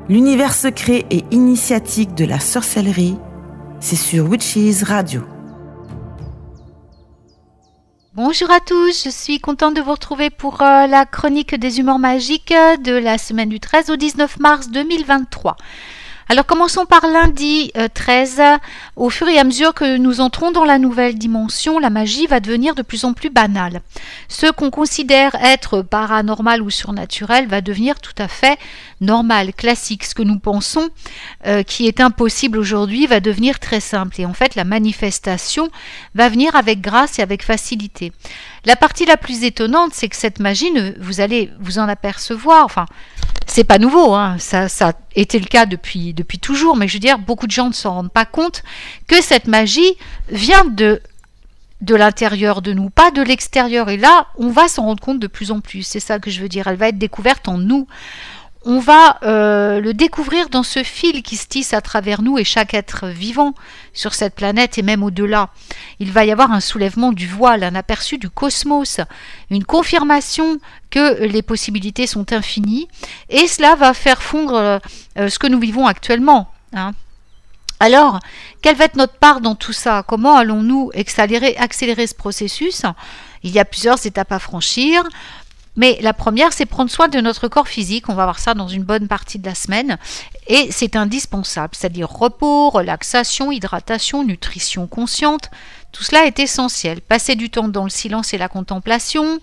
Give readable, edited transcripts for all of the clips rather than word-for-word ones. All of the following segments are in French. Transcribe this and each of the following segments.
L'univers secret et initiatique de la sorcellerie, c'est sur Witches Radio. Bonjour à tous, je suis contente de vous retrouver pour la chronique des humeurs magiques de la semaine du 13 au 19 mars 2023. Alors commençons par lundi 13. Au fur et à mesure que nous entrons dans la nouvelle dimension, la magie va devenir de plus en plus banale. Ce qu'on considère être paranormal ou surnaturel va devenir tout à fait normal, classique. Ce que nous pensons qui est impossible aujourd'hui va devenir très simple. Et en fait, la manifestation va venir avec grâce et avec facilité. La partie la plus étonnante, c'est que cette magie, vous allez vous en apercevoir, enfin, c'est pas nouveau, hein, ça a été le cas depuis toujours, mais je veux dire, beaucoup de gens ne s'en rendent pas compte que cette magie vient de l'intérieur de nous, pas de l'extérieur. Et là, on va s'en rendre compte de plus en plus, c'est ça que je veux dire, elle va être découverte en nous. On va le découvrir dans ce fil qui se tisse à travers nous et chaque être vivant sur cette planète et même au-delà. Il va y avoir un soulèvement du voile, un aperçu du cosmos, une confirmation que les possibilités sont infinies et cela va faire fondre ce que nous vivons actuellement, hein. Alors, quelle va être notre part dans tout ça? Comment allons-nous accélérer ce processus? Il y a plusieurs étapes à franchir. Mais la première, c'est prendre soin de notre corps physique. On va voir ça dans une bonne partie de la semaine. Et c'est indispensable, c'est-à-dire repos, relaxation, hydratation, nutrition consciente. Tout cela est essentiel. Passer du temps dans le silence et la contemplation,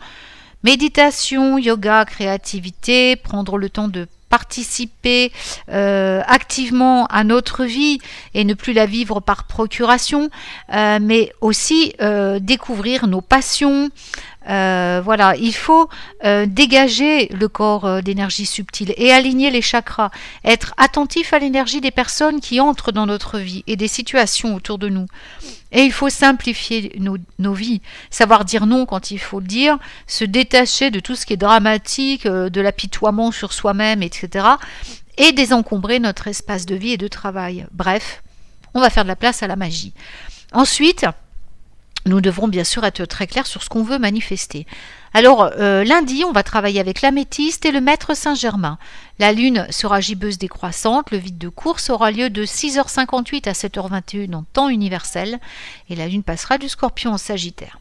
méditation, yoga, créativité, prendre le temps de participer activement à notre vie et ne plus la vivre par procuration, mais aussi découvrir nos passions. Voilà, il faut dégager le corps d'énergie subtile et aligner les chakras, être attentif à l'énergie des personnes qui entrent dans notre vie et des situations autour de nous. Et il faut simplifier nos vies, savoir dire non quand il faut le dire, se détacher de tout ce qui est dramatique, de l'apitoiement sur soi-même, etc. et désencombrer notre espace de vie et de travail. Bref, on va faire de la place à la magie. Ensuite, nous devrons bien sûr être très clairs sur ce qu'on veut manifester. Alors, lundi, on va travailler avec l'améthyste et le maître Saint-Germain. La lune sera gibbeuse décroissante, le vide de course aura lieu de 6h58 à 7h21 en temps universel, et la lune passera du Scorpion en Sagittaire.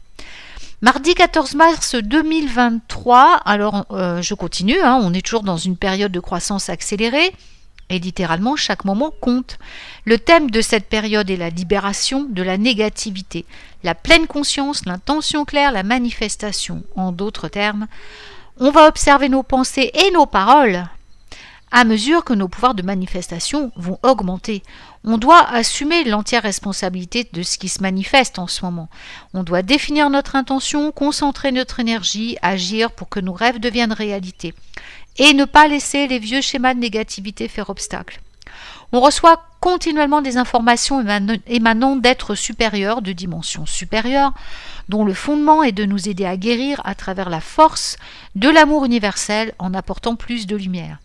Mardi 14 mars 2023, alors je continue, hein, on est toujours dans une période de croissance accélérée, et littéralement, chaque moment compte. Le thème de cette période est la libération de la négativité, la pleine conscience, l'intention claire, la manifestation. En d'autres termes, on va observer nos pensées et nos paroles à mesure que nos pouvoirs de manifestation vont augmenter. On doit assumer l'entière responsabilité de ce qui se manifeste en ce moment. On doit définir notre intention, concentrer notre énergie, agir pour que nos rêves deviennent réalité. Et ne pas laisser les vieux schémas de négativité faire obstacle. On reçoit continuellement des informations émanant d'êtres supérieurs, de dimensions supérieures, dont le fondement est de nous aider à guérir à travers la force de l'amour universel en apportant plus de lumière.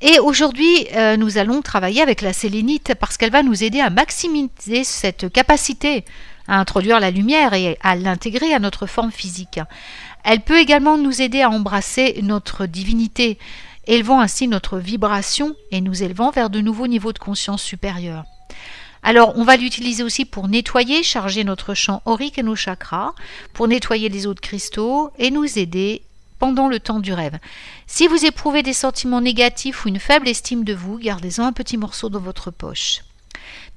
Et aujourd'hui, nous allons travailler avec la sélénite parce qu'elle va nous aider à maximiser cette capacité à introduire la lumière et à l'intégrer à notre forme physique. Elle peut également nous aider à embrasser notre divinité, élevant ainsi notre vibration et nous élevant vers de nouveaux niveaux de conscience supérieure. Alors, on va l'utiliser aussi pour nettoyer, charger notre champ aurique et nos chakras, pour nettoyer les autres cristaux et nous aider pendant le temps du rêve. Si vous éprouvez des sentiments négatifs ou une faible estime de vous, gardez-en un petit morceau dans votre poche.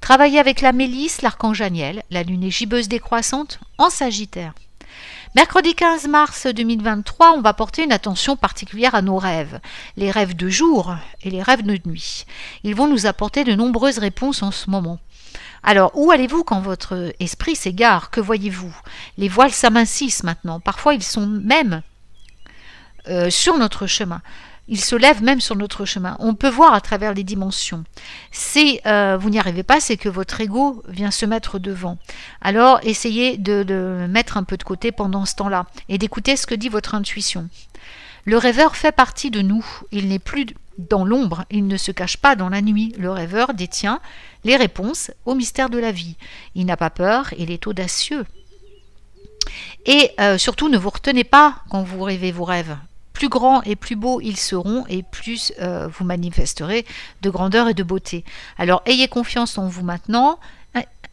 Travaillez avec la Mélisse, l'archange Aniel, la lune est gibbeuse décroissante en Sagittaire. Mercredi 15 mars 2023, on va porter une attention particulière à nos rêves, les rêves de jour et les rêves de nuit. Ils vont nous apporter de nombreuses réponses en ce moment. Alors, où allez-vous quand votre esprit s'égare? Que voyez-vous? Les voiles s'amincissent maintenant. Parfois, ils sont même sur notre chemin. Ils se lèvent même sur notre chemin. On peut voir à travers les dimensions. Si vous n'y arrivez pas, c'est que votre ego vient se mettre devant. Alors, essayez de mettre un peu de côté pendant ce temps-là et d'écouter ce que dit votre intuition. Le rêveur fait partie de nous. Il n'est plus dans l'ombre. Il ne se cache pas dans la nuit. Le rêveur détient les réponses au mystère de la vie. Il n'a pas peur. Il est audacieux. Et surtout, ne vous retenez pas quand vous rêvez vos rêves. plus grands et plus beaux ils seront, et plus vous manifesterez de grandeur et de beauté. Alors ayez confiance en vous maintenant.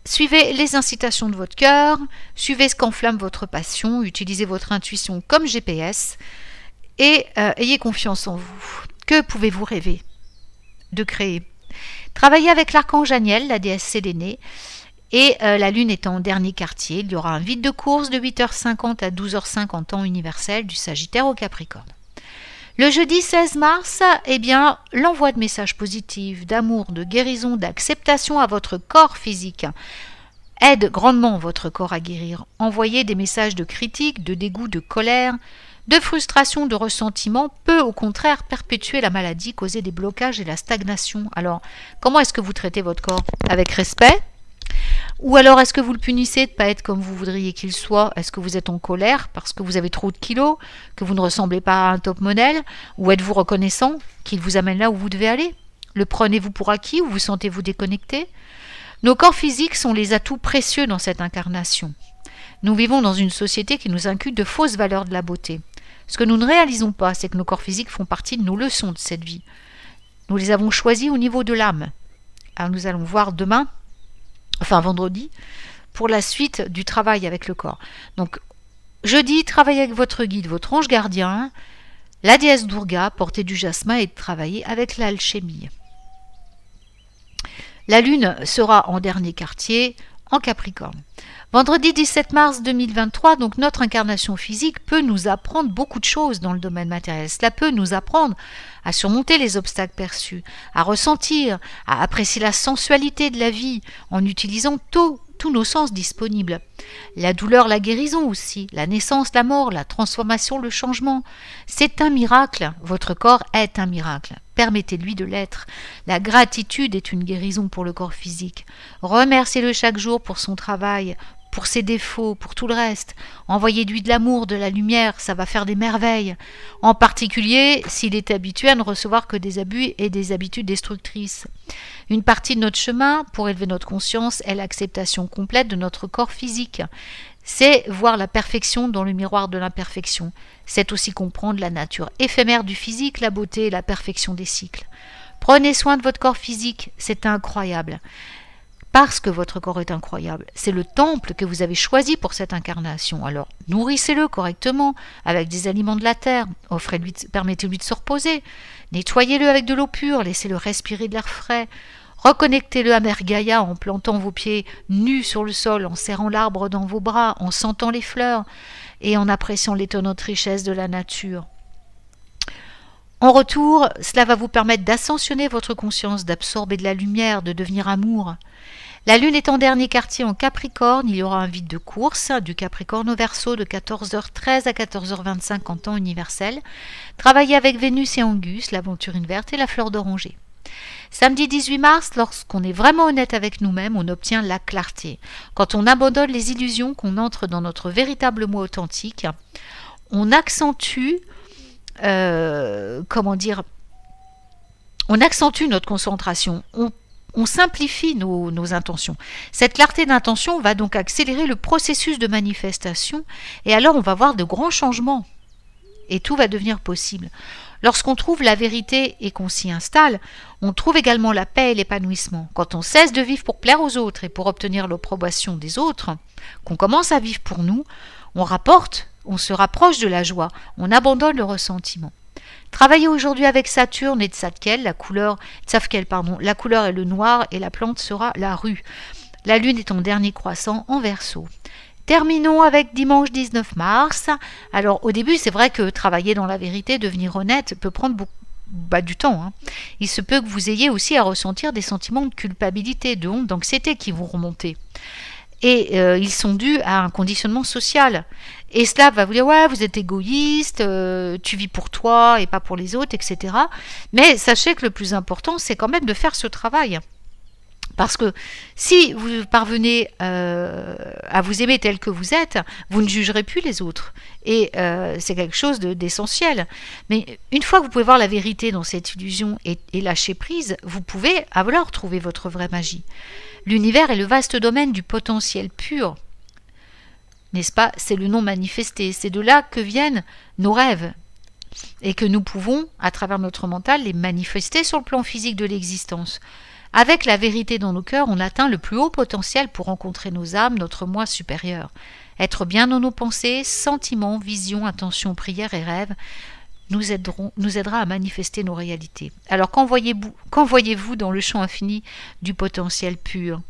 Suivez les incitations de votre cœur, suivez ce qu'enflamme votre passion, utilisez votre intuition comme GPS et ayez confiance en vous. Que pouvez-vous rêver de créer? Travaillez avec l'archange Janiel, la déesse Sélénée, et la lune est en dernier quartier. Il y aura un vide de course de 8h50 à 12h50 en temps universel du Sagittaire au Capricorne. Le jeudi 16 mars, eh bien, l'envoi de messages positifs, d'amour, de guérison, d'acceptation à votre corps physique aide grandement votre corps à guérir. Envoyer des messages de critique, de dégoût, de colère, de frustration, de ressentiment peut au contraire perpétuer la maladie, causer des blocages et la stagnation. Alors, comment est-ce que vous traitez votre corps? Avec respect? Ou alors est-ce que vous le punissez de ne pas être comme vous voudriez qu'il soit? Est-ce que vous êtes en colère parce que vous avez trop de kilos, que vous ne ressemblez pas à un top modèle? Ou êtes-vous reconnaissant qu'il vous amène là où vous devez aller? Le prenez-vous pour acquis ou vous sentez-vous déconnecté? Nos corps physiques sont les atouts précieux dans cette incarnation. Nous vivons dans une société qui nous inculque de fausses valeurs de la beauté. Ce que nous ne réalisons pas, c'est que nos corps physiques font partie de nos leçons de cette vie. Nous les avons choisis au niveau de l'âme. Alors nous allons voir demain, vendredi, pour la suite du travail avec le corps. Donc, jeudi, travaillez avec votre guide, votre ange gardien, la déesse Durga, portez du jasmin et travaillez avec l'alchimie. La lune sera en dernier quartier, en Capricorne. Vendredi 17 mars 2023, donc notre incarnation physique peut nous apprendre beaucoup de choses dans le domaine matériel. Cela peut nous apprendre à surmonter les obstacles perçus, à ressentir, à apprécier la sensualité de la vie en utilisant tous nos sens disponibles. La douleur, la guérison aussi, la naissance, la mort, la transformation, le changement. C'est un miracle, votre corps est un miracle. Permettez-lui de l'être. La gratitude est une guérison pour le corps physique. Remerciez-le chaque jour pour son travail, pour ses défauts, pour tout le reste. Envoyez-lui de l'amour, de la lumière, ça va faire des merveilles. En particulier, s'il est habitué à ne recevoir que des abus et des habitudes destructrices. Une partie de notre chemin pour élever notre conscience est l'acceptation complète de notre corps physique. C'est voir la perfection dans le miroir de l'imperfection. C'est aussi comprendre la nature éphémère du physique, la beauté et la perfection des cycles. Prenez soin de votre corps physique, c'est incroyable. Parce que votre corps est incroyable. C'est le temple que vous avez choisi pour cette incarnation. Alors, nourrissez-le correctement avec des aliments de la terre. Permettez-lui de se reposer. Nettoyez-le avec de l'eau pure. Laissez-le respirer de l'air frais. Reconnectez-le à Mère Gaïa en plantant vos pieds nus sur le sol, en serrant l'arbre dans vos bras, en sentant les fleurs et en appréciant l'étonnante richesse de la nature. En retour, cela va vous permettre d'ascensionner votre conscience, d'absorber de la lumière, de devenir amour. La lune est en dernier quartier en Capricorne, il y aura un vide de course du Capricorne au Verseau de 14h13 à 14h25 en temps universel. Travaillez avec Vénus et Angus, l'aventurine verte et la fleur d'oranger. Samedi 18 mars, lorsqu'on est vraiment honnête avec nous-mêmes, on obtient la clarté. Quand on abandonne les illusions, qu'on entre dans notre véritable moi authentique, on accentue notre concentration, on simplifie nos intentions. Cette clarté d'intention va donc accélérer le processus de manifestation et alors on va voir de grands changements et tout va devenir possible. Lorsqu'on trouve la vérité et qu'on s'y installe, on trouve également la paix et l'épanouissement. Quand on cesse de vivre pour plaire aux autres et pour obtenir l'approbation des autres, qu'on commence à vivre pour nous, on se rapproche de la joie, on abandonne le ressentiment. Travaillez aujourd'hui avec Saturne et Tzadkel, la couleur est le noir et la plante sera la rue. La lune est en dernier croissant en Verseau. Terminons avec dimanche 19 mars. Alors au début, c'est vrai que travailler dans la vérité, devenir honnête, peut prendre du temps. Il se peut que vous ayez aussi à ressentir des sentiments de culpabilité, de honte, d'anxiété qui vont remonter. Et ils sont dus à un conditionnement social. Et cela va vous dire, ouais, vous êtes égoïste, tu vis pour toi et pas pour les autres, etc. Mais sachez que le plus important, c'est quand même de faire ce travail. Parce que si vous parvenez à vous aimer tel que vous êtes, vous ne jugerez plus les autres. Et c'est quelque chose d'essentiel. Mais une fois que vous pouvez voir la vérité dans cette illusion et lâcher prise, vous pouvez alors trouver votre vraie magie. L'univers est le vaste domaine du potentiel pur. N'est-ce pas? C'est le non manifesté. C'est de là que viennent nos rêves. et que nous pouvons, à travers notre mental, les manifester sur le plan physique de l'existence. Avec la vérité dans nos cœurs, on atteint le plus haut potentiel pour rencontrer nos âmes, notre moi supérieur. Être bien dans nos pensées, sentiments, visions, intentions, prières et rêves nous aidera à manifester nos réalités. Alors qu'en voyez-vous dans le champ infini du potentiel pur?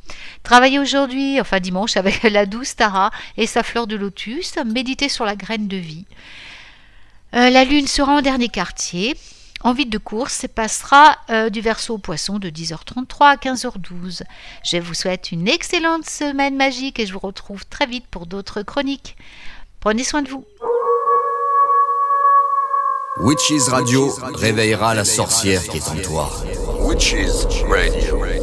Travaillez aujourd'hui, enfin dimanche, avec la douce Tara et sa fleur de lotus, méditez sur la graine de vie. La lune sera en dernier quartier, en vide de course, et passera du Verseau au Poisson de 10h33 à 15h12. Je vous souhaite une excellente semaine magique et je vous retrouve très vite pour d'autres chroniques. Prenez soin de vous. Witches Radio réveillera la sorcière qui est en toi. Witches Radio.